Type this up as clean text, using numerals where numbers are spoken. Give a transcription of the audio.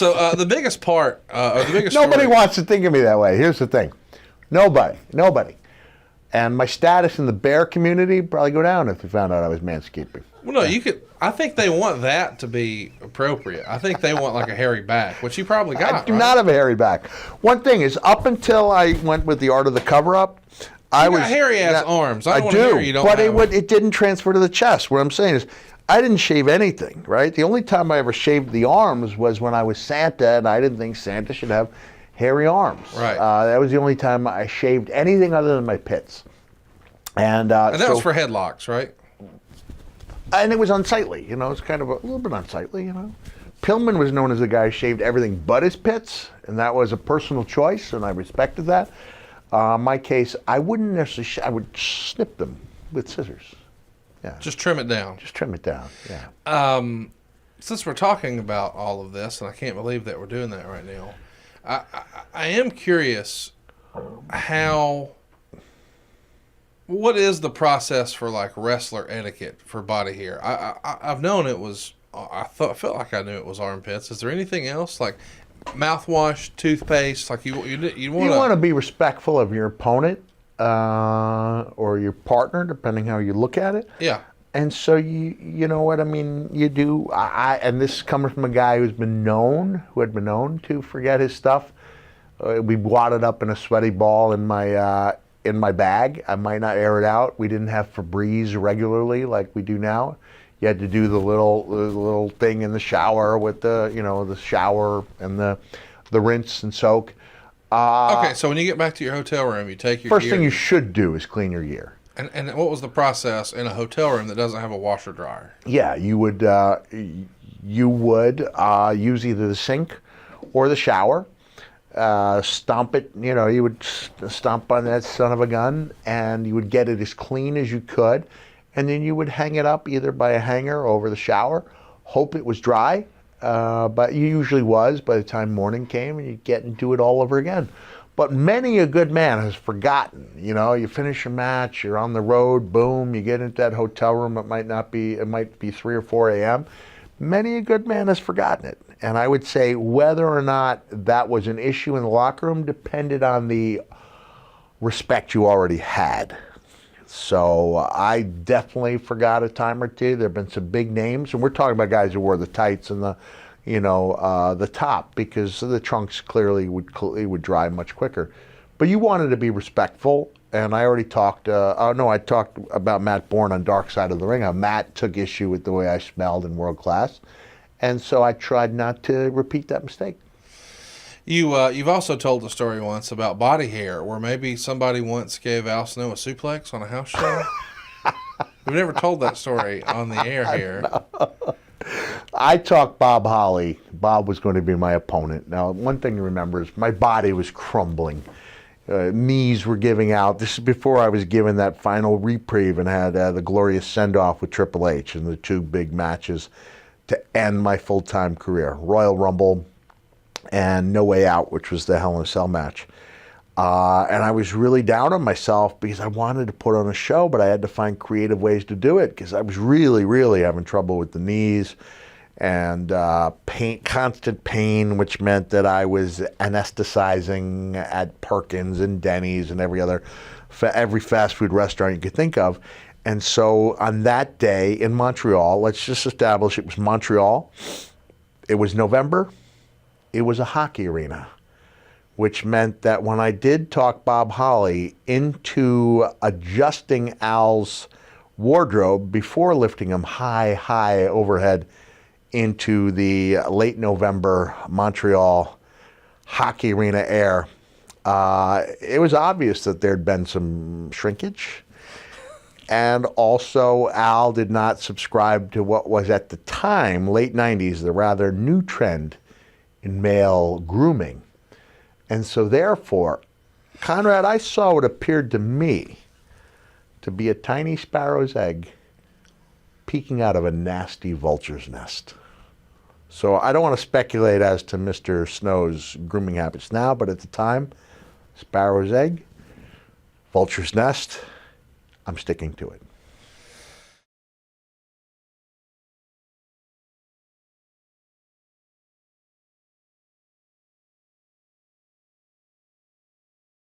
So the biggest part, or the biggest Nobody story, wants to think of me that way. Here's the thing. Nobody. And my status in the bear community would probably go down if they found out I was manscaping. well, no, you could. I think they want that to be appropriate. I think they want like a hairy back, which you probably got. I do right? not have a hairy back. One thing is, up until I went with the art of the cover-up, I was hairy ass arms. I don't want to do, hear you don't but have it didn't transfer to the chest. What I'm saying is, I didn't shave anything, right? The only time I ever shaved the arms was when I was Santa, and I didn't think Santa should have hairy arms. Right. That was the only time I shaved anything other than my pits. And that was for headlocks, right? And it was unsightly, you know. It's kind of a little bit unsightly, you know. Pillman was known as the guy who shaved everything but his pits, and that was a personal choice, and I respected that. My case, I wouldn't necessarily. I would snip them with scissors. Yeah. Just trim it down. Just trim it down. Yeah. Since we're talking about all of this, and I can't believe that we're doing that right now, I am curious what is the process for like wrestler etiquette for body hair? I've known it was. I felt like I knew it was armpits. Is there anything else like mouthwash, toothpaste? Like you want to be respectful of your opponent or your partner, depending how you look at it. Yeah. And so you know what I mean. You do. And this comes from a guy who had been known to forget his stuff. We wadded up in a sweaty ball in my bag. I might not air it out. We didn't have Febreze regularly like we do now. You had to do the little thing in the shower with the shower and the rinse and soak. Okay, so when you get back to your hotel room, you take your first gear. thing you should do is clean your gear. And what was the process in a hotel room that doesn't have a washer dryer? Yeah, you would use either the sink or the shower. Stomp it, you would stomp on that son of a gun, and you would get it as clean as you could, and then you would hang it up either by a hanger over the shower, hope it was dry, but it usually was by the time morning came, and you'd get and do it all over again. But many a good man has forgotten. You finish your match, you're on the road, boom, you get into that hotel room, it might be 3 or 4 a.m. Many a good man has forgotten it. And I would say whether or not that was an issue in the locker room depended on the respect you already had. So I definitely forgot a time or two. There have been some big names, and we're talking about guys who wore the tights and the top, because the trunks clearly would dry much quicker. But you wanted to be respectful, and I already talked. I talked about Matt Bourne on Dark Side of the Ring. How Matt took issue with the way I smelled in World Class. And so I tried not to repeat that mistake. You've also told the story once about body hair, where maybe somebody once gave Al Snow a suplex on a house show. We've never told that story on the air here. No. I talked Bob Holly. Bob was going to be my opponent. Now, one thing to remember is my body was crumbling. Knees were giving out. This is before I was given that final reprieve and had the glorious send-off with Triple H in the 2 big matches to end my full-time career. Royal Rumble and No Way Out, which was the Hell in a Cell match. And I was really down on myself because I wanted to put on a show, but I had to find creative ways to do it because I was really, really having trouble with the knees and constant pain, which meant that I was anesthetizing at Perkins and Denny's and every fast food restaurant you could think of. And so on that day in Montreal, let's just establish it was Montreal. It was November. It was a hockey arena, which meant that when I did talk Bob Holly into adjusting Al's wardrobe before lifting him high overhead into the late November Montreal hockey arena air, it was obvious that there'd been some shrinkage. And also, Al did not subscribe to what was at the time, late 90s, the rather new trend in male grooming. And so therefore, Conrad, I saw what appeared to me to be a tiny sparrow's egg peeking out of a nasty vulture's nest. So I don't want to speculate as to Mr. Snow's grooming habits now, but at the time, sparrow's egg, vulture's nest, I'm sticking to it.